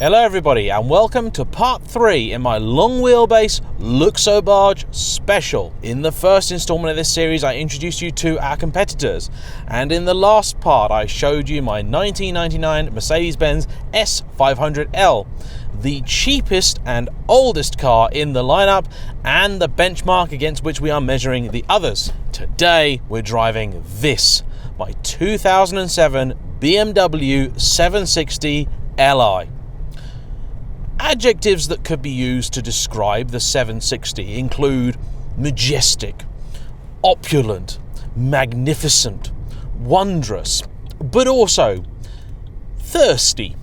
Hello everybody and welcome to part 3 in my long wheelbase Luxobarge special. In the first installment of this series I introduced you to our competitors, and in the last part I showed you my 1999 Mercedes-Benz S500L, the cheapest and oldest car in the lineup and the benchmark against which we are measuring the others. Today we're driving this, my 2007 BMW 760LI. Adjectives that could be used to describe the 760 include majestic, opulent, magnificent, wondrous, but also thirsty,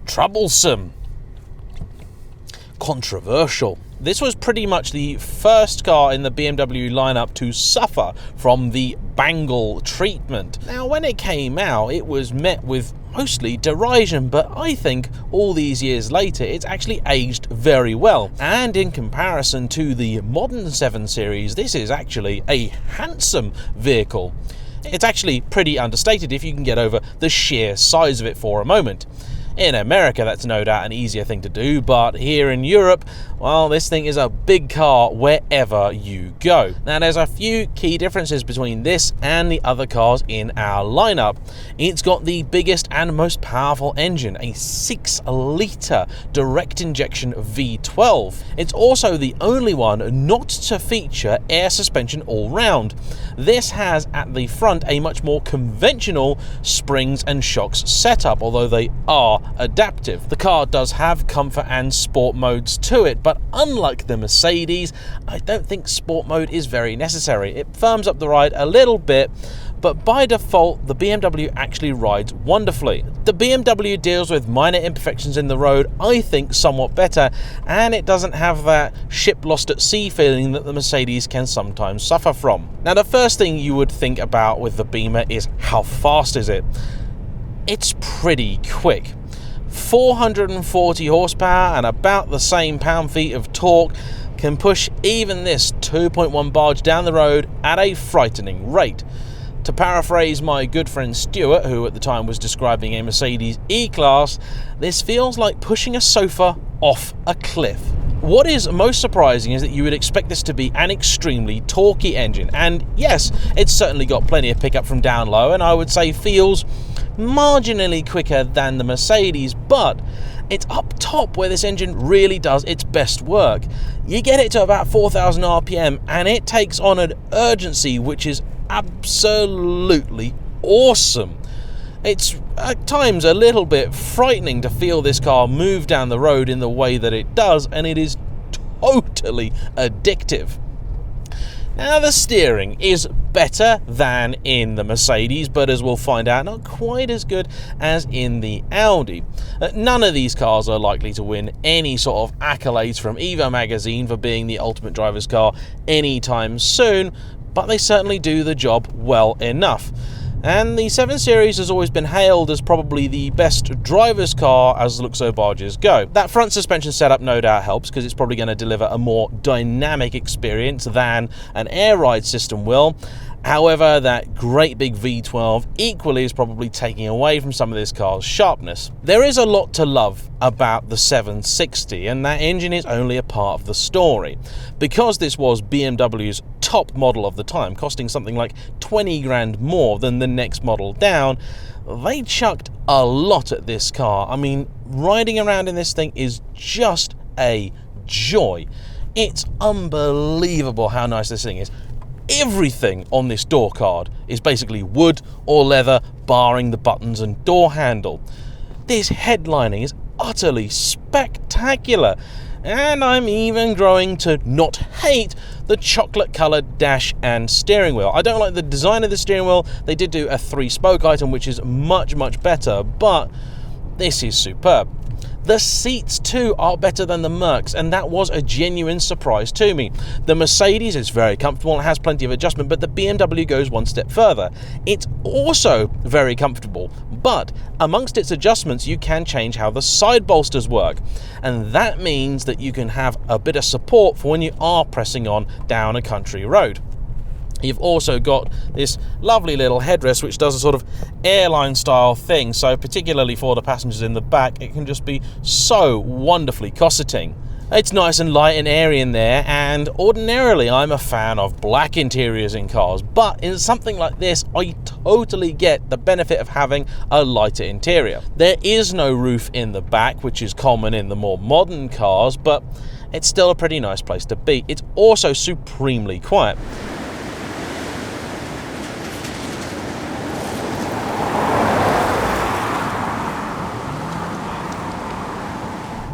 troublesome, controversial. This was pretty much the first car in the BMW lineup to suffer from the bangle treatment. Now, when it came out, it was met with mostly derision, but I think all these years later it's actually aged very well, and in comparison to the modern 7 Series, this is actually a handsome vehicle. It's actually pretty understated if you can get over the sheer size of it for a moment. In America, that's no doubt an easier thing to do, but here in Europe, well, this thing is a big car wherever you go. Now, there's a few key differences between this and the other cars in our lineup. It's got the biggest and most powerful engine, a 6-litre direct injection V12. It's also the only one not to feature air suspension all round. This has at the front a much more conventional springs and shocks setup, although they are adaptive. The car does have comfort and sport modes to it, but unlike the Mercedes, I don't think sport mode is very necessary. It firms up the ride a little bit, but by default the BMW actually rides wonderfully. The BMW deals with minor imperfections in the road, I think, somewhat better, and it doesn't have that ship lost at sea feeling that the Mercedes can sometimes suffer from. Now, the first thing you would think about with the Beamer is how fast is it? It's pretty quick. 440 horsepower and about the same pound-feet of torque can push even this 2.1 barge down the road at a frightening rate. To paraphrase my good friend Stuart, who at the time was describing a Mercedes E-Class, this feels like pushing a sofa off a cliff. What is most surprising is that you would expect this to be an extremely torquey engine, and yes, it's certainly got plenty of pickup from down low, and I would say feels marginally quicker than the Mercedes, but it's up top where this engine really does its best work. You get it to about 4,000 RPM and it takes on an urgency which is absolutely awesome. It's at times a little bit frightening to feel this car move down the road in the way that it does, and it is totally addictive. Now, the steering is better than in the Mercedes, but as we'll find out, not quite as good as in the Audi. None of these cars are likely to win any sort of accolades from Evo magazine for being the ultimate driver's car anytime soon, but they certainly do the job well enough. And the 7 Series has always been hailed as probably the best driver's car as Luxobarges go. That front suspension setup no doubt helps, because it's probably going to deliver a more dynamic experience than an air ride system will. However, that great big V12 equally is probably taking away from some of this car's sharpness. There is a lot to love about the 760, and that engine is only a part of the story. Because this was BMW's top model of the time, costing something like 20 grand more than the next model down, they chucked a lot at this car. I mean, riding around in this thing is just a joy. It's unbelievable how nice this thing is. Everything on this door card is basically wood or leather, barring the buttons and door handle. This headlining is utterly spectacular, and I'm even growing to not hate the chocolate-coloured dash and steering wheel. I don't like the design of the steering wheel. They did do a 3-spoke item, which is much better, but this is superb. The seats too are better than the Mercs, and that was a genuine surprise to me. The Mercedes is very comfortable and has plenty of adjustment, but the BMW goes one step further. It's also very comfortable, but amongst its adjustments you can change how the side bolsters work, and that means that you can have a bit of support for when you are pressing on down a country road. You've also got this lovely little headrest which does a sort of airline style thing, so particularly for the passengers in the back, it can just be so wonderfully cosseting. It's nice and light and airy in there, and ordinarily I'm a fan of black interiors in cars, but in something like this I totally get the benefit of having a lighter interior. There is no roof in the back, which is common in the more modern cars, but it's still a pretty nice place to be. It's also supremely quiet.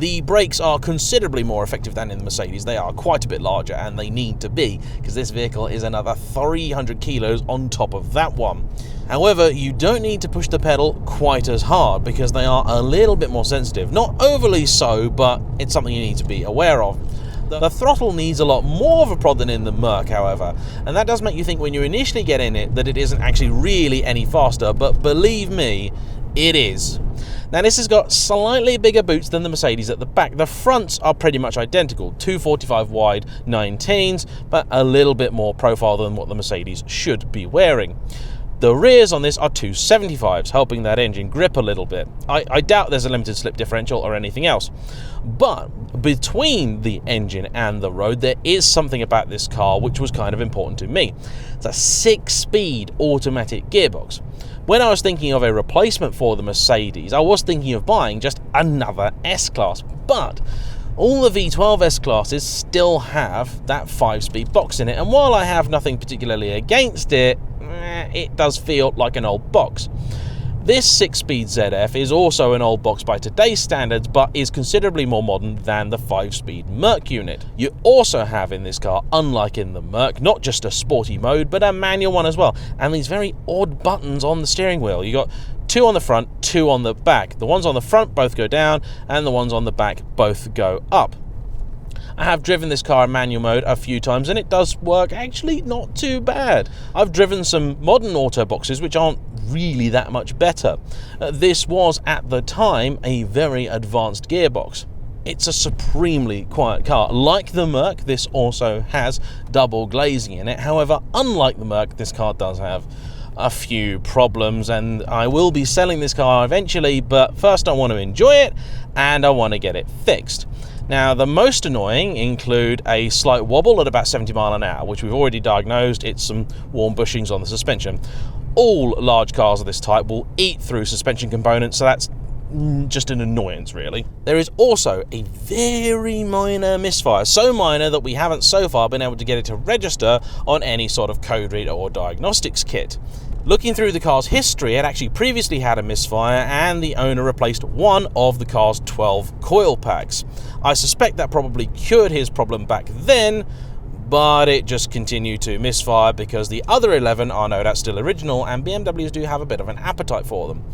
The brakes are considerably more effective than in the Mercedes. They are quite a bit larger, and they need to be, because this vehicle is another 300 kilos on top of that one. However, you don't need to push the pedal quite as hard, because they are a little bit more sensitive. Not overly so, but it's something you need to be aware of. The throttle needs a lot more of a prod than in the Merc, however, and that does make you think when you initially get in it that it isn't actually really any faster, but believe me, it is. Now this has got slightly bigger boots than the Mercedes at the back. The fronts are pretty much identical, 245 wide 19s, but a little bit more profile than what the Mercedes should be wearing. The rears on this are 275s, helping that engine grip a little bit. I doubt there's a limited slip differential or anything else. But between the engine and the road, there is something about this car which was kind of important to me. It's a 6-speed automatic gearbox. When I was thinking of a replacement for the Mercedes, I was thinking of buying just another S-Class, but all the V12 S-Classes still have that 5-speed box in it, and while I have nothing particularly against it, it does feel like an old box. This 6-speed ZF is also an old box by today's standards, but is considerably more modern than the 5-speed Merc unit. You also have in this car, unlike in the Merc, not just a sporty mode, but a manual one as well, and these very odd buttons on the steering wheel. You got 2 on the front, 2 on the back. The ones on the front both go down, and the ones on the back both go up. I have driven this car in manual mode a few times, and it does work actually not too bad. I've driven some modern auto boxes which aren't really that much better. This was at the time a very advanced gearbox. It's a supremely quiet car. Like the Merc, this also has double glazing in it. However, unlike the Merc, this car does have a few problems, and I will be selling this car eventually, but first I want to enjoy it and I want to get it fixed. Now, the most annoying include a slight wobble at about 70 miles an hour, which we've already diagnosed. It's some worn bushings on the suspension. All large cars of this type will eat through suspension components, so that's just an annoyance, really. There is also a very minor misfire, so minor that we haven't so far been able to get it to register on any sort of code reader or diagnostics kit. Looking through the car's history, it actually previously had a misfire, and the owner replaced one of the car's 12 coil packs. I suspect that probably cured his problem back then, but it just continued to misfire because the other 11 are no doubt still original, and BMWs do have a bit of an appetite for them.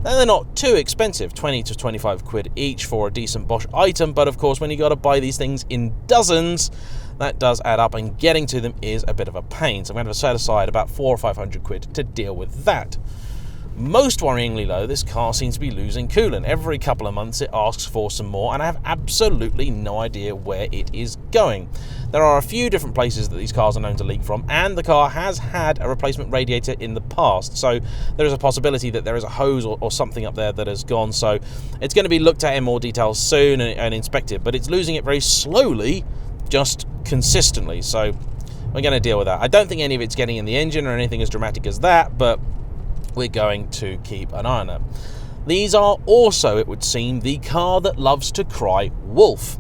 Now, they're not too expensive, 20 to 25 quid each for a decent Bosch item, but of course when you got to buy these things in dozens, that does add up, and getting to them is a bit of a pain. So I'm going to set aside about 400 or 500 quid to deal with that. Most worryingly though, this car seems to be losing coolant. Every couple of months it asks for some more, and I have absolutely no idea where it is going. There are a few different places that these cars are known to leak from, and the car has had a replacement radiator in the past, so there is a possibility that there is a hose or something up there that has gone. So it's going to be looked at in more detail soon and inspected, but it's losing it very slowly, just consistently, so we're going to deal with that. I don't think any of it's getting in the engine or anything as dramatic as that, but we're going to keep an eye on it. These are also, it would seem, the car that loves to cry wolf.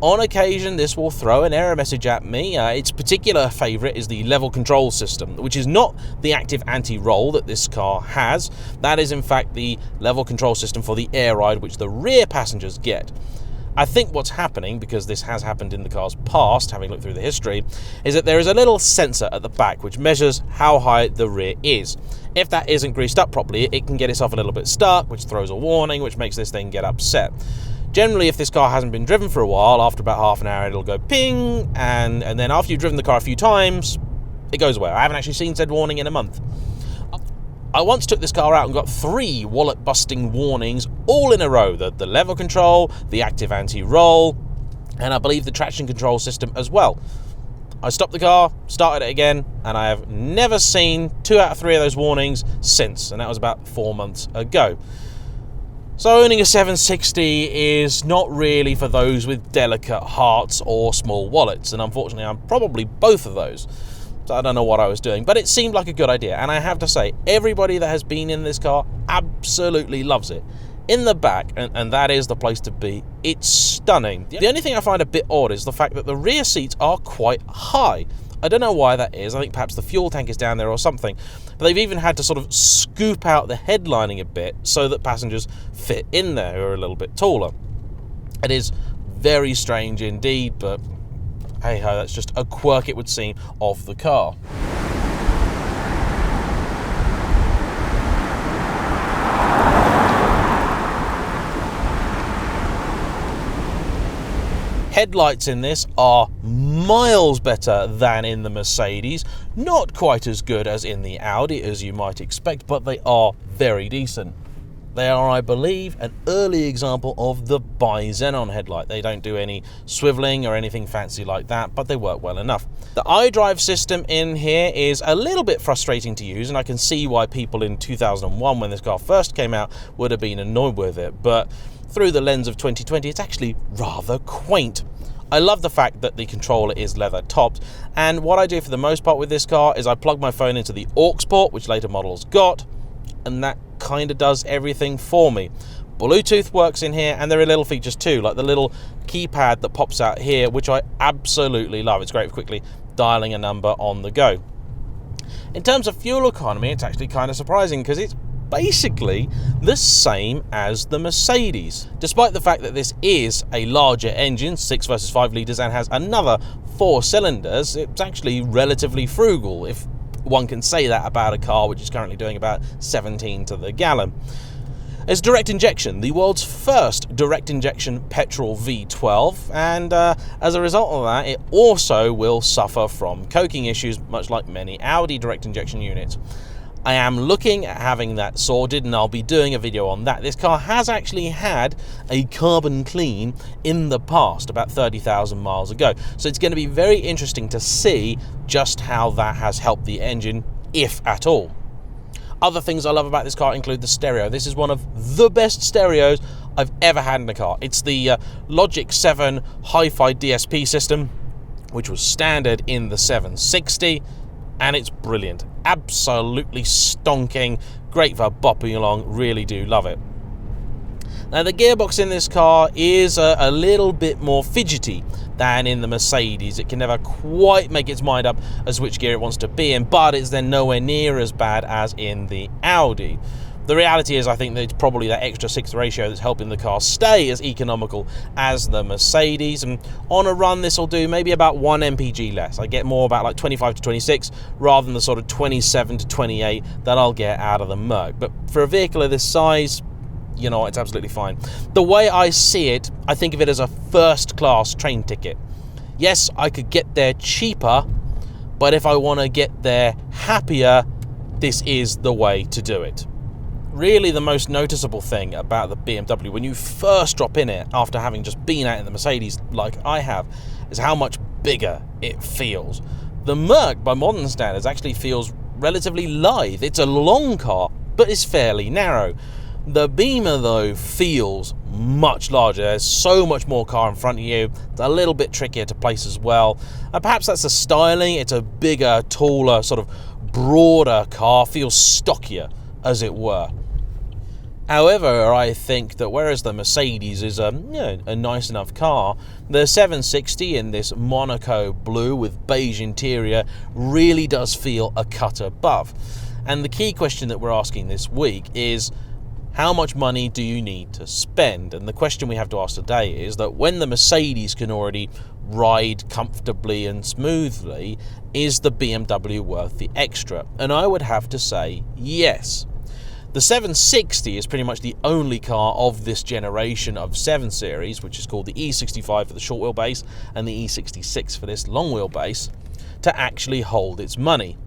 On occasion, this will throw an error message at me. Its particular favourite is the level control system, which is not the active anti-roll that this car has. That is, in fact, the level control system for the air ride, which the rear passengers get. I think what's happening, because this has happened in the car's past, having looked through the history, is that there is a little sensor at the back which measures how high the rear is. If that isn't greased up properly, it can get itself a little bit stuck, which throws a warning, which makes this thing get upset. Generally, if this car hasn't been driven for a while, after about half an hour it'll go ping, and then after you've driven the car a few times, it goes away. I haven't actually seen said warning in a month. I once took this car out and got 3 wallet-busting warnings all in a row. The level control, the active anti-roll, and I believe the traction control system as well. I stopped the car, started it again, and I have never seen 2 out of 3 of those warnings since, and that was about 4 months ago. So owning a 760 is not really for those with delicate hearts or small wallets, and unfortunately I'm probably both of those. So I don't know what I was doing, but it seemed like a good idea, and I have to say, everybody that has been in this car absolutely loves it. In the back, and that is the place to be, it's stunning. The only thing I find a bit odd is the fact that the rear seats are quite high. I don't know why that is. I think perhaps the fuel tank is down there or something. But they've even had to sort of scoop out the headlining a bit so that passengers fit in there who are a little bit taller. It is very strange indeed, but hey-ho, that's just a quirk, it would seem, of the car. Headlights in this are miles better than in the Mercedes. Not quite as good as in the Audi, as you might expect, but they are very decent. They are, I believe, an early example of the bi-xenon headlight. They don't do any swiveling or anything fancy like that, but they work well enough. The iDrive system in here is a little bit frustrating to use, and I can see why people in 2001, when this car first came out, would have been annoyed with it, but through the lens of 2020, it's actually rather quaint. I love the fact that the controller is leather topped, and what I do for the most part with this car is I plug my phone into the aux port, which later models got, and that kind of does everything for me. Bluetooth works in here, and there are little features too, like the little keypad that pops out here, which I absolutely love. It's great for quickly dialing a number on the go. In terms of fuel economy, it's actually kind of surprising because it's basically the same as the Mercedes. Despite the fact that this is a larger engine, 6 versus 5 litres, and has another 4 cylinders, it's actually relatively frugal, if one can say that about a car which is currently doing about 17 to the gallon. It's direct injection, the world's first direct injection petrol V12, and as a result of that, it also will suffer from coking issues, much like many Audi direct injection units. I am looking at having that sorted, and I'll be doing a video on that. This car has actually had a carbon clean in the past, about 30,000 miles ago. So it's going to be very interesting to see just how that has helped the engine, if at all. Other things I love about this car include the stereo. This is one of the best stereos I've ever had in a car. It's the Logic 7 Hi-Fi DSP system, which was standard in the 760. And it's brilliant, absolutely stonking, great for bopping along, really do love it. Now the gearbox in this car is a little bit more fidgety than in the Mercedes. It can never quite make its mind up as which gear it wants to be in, but it's then nowhere near as bad as in the Audi. The reality is, I think that it's probably that extra 6 ratio that's helping the car stay as economical as the Mercedes, and on a run this will do maybe about 1 mpg less. I get more about like 25 to 26 rather than the sort of 27 to 28 that I'll get out of the Merc. But for a vehicle of this size, you know, it's absolutely fine. The way I see it, I think of it as a first-class train ticket. Yes, I could get there cheaper, but if I want to get there happier, this is the way to do it. Really, the most noticeable thing about the BMW when you first drop in it after having just been out in the Mercedes like I have is how much bigger it feels. The Merc, by modern standards, actually feels relatively lithe. It's a long car, but it's fairly narrow. The Beamer, though, feels much larger. There's so much more car in front of you. It's a little bit trickier to place as well. And perhaps that's the styling. It's a bigger, taller, sort of broader car. Feels stockier, as it were. However, I think that whereas the Mercedes is a nice enough car, the 760 in this Monaco blue with beige interior really does feel a cut above. And the key question that we're asking this week is, how much money do you need to spend? And the question we have to ask today is that when the Mercedes can already ride comfortably and smoothly, is the BMW worth the extra? And I would have to say yes. The 760 is pretty much the only car of this generation of 7 Series, which is called the E65 for the short wheelbase and the E66 for this long wheelbase, to actually hold its money.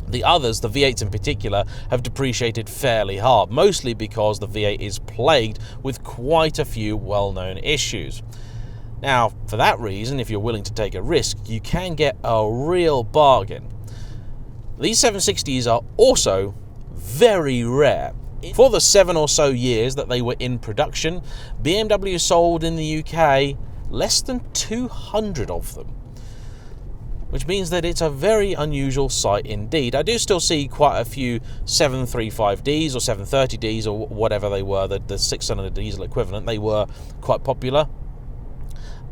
The others, the V8s in particular, have depreciated fairly hard, mostly because the V8 is plagued with quite a few well-known issues. Now, for that reason, if you're willing to take a risk, you can get a real bargain. These 760s are also very rare. For the 7 or so years that they were in production, BMW sold in the UK less than 200 of them, which means that it's a very unusual sight indeed. I do still see quite a few 735Ds or 730Ds or whatever they were, the 6-cylinder diesel equivalent. They were quite popular.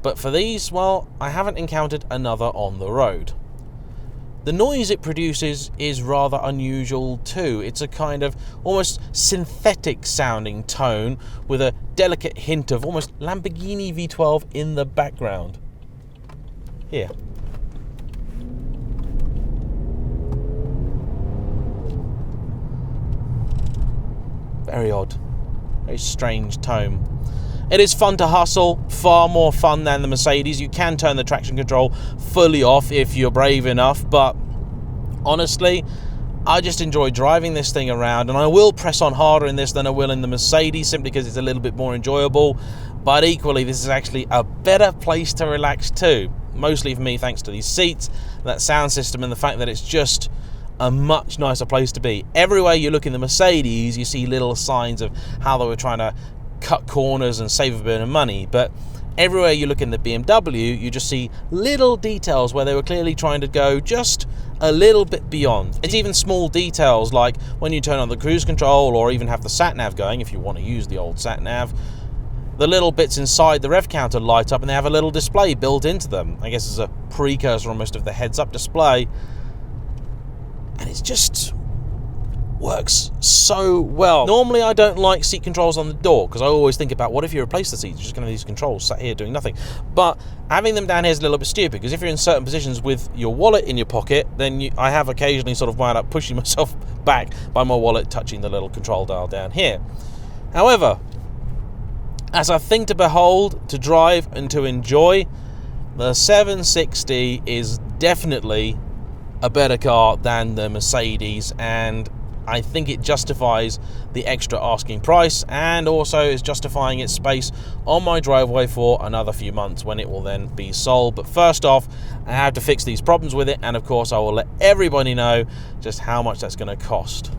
But for these, well, I haven't encountered another on the road. The noise it produces is rather unusual too. It's a kind of almost synthetic sounding tone with a delicate hint of almost Lamborghini V12 in the background. Here. Very odd. Very strange tone. It is fun to hustle, far more fun than the Mercedes. You can turn the traction control fully off if you're brave enough, but honestly, I just enjoy driving this thing around, and I will press on harder in this than I will in the Mercedes simply because it's a little bit more enjoyable, but equally this is actually a better place to relax too. Mostly for me thanks to these seats, that sound system, and the fact that it's just a much nicer place to be. Everywhere you look in the Mercedes, you see little signs of how they were trying to cut corners and save a bit of money, but everywhere you look in the BMW, you just see little details where they were clearly trying to go just a little bit beyond. It's even small details like when you turn on the cruise control or even have the sat-nav going, if you want to use the old sat-nav, the little bits inside the rev counter light up and they have a little display built into them. I guess it's a precursor almost of the heads-up display, and it just works so well. Normally I don't like seat controls on the door because I always think about what if you replace the seats, you're just going to have these controls sat here doing nothing. But having them down here is a little bit stupid because if you're in certain positions with your wallet in your pocket, then I have occasionally sort of wound up pushing myself back by my wallet touching the little control dial down here. However, as a thing to behold, to drive and to enjoy, the 760 is definitely a better car than the Mercedes, and I think it justifies the extra asking price, and also is justifying its space on my driveway for another few months when it will then be sold. But first off, I have to fix these problems with it, and of course I will let everybody know just how much that's going to cost.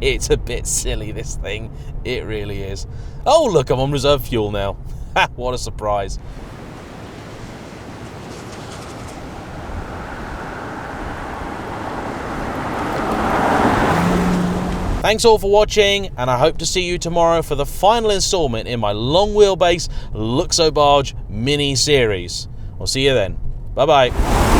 It's a bit silly, this thing. It really is. Oh look, I'm on reserve fuel now. What a surprise. Thanks all for watching, and I hope to see you tomorrow for the final installment in my long wheelbase Luxo Barge mini series. I'll see you then. Bye bye.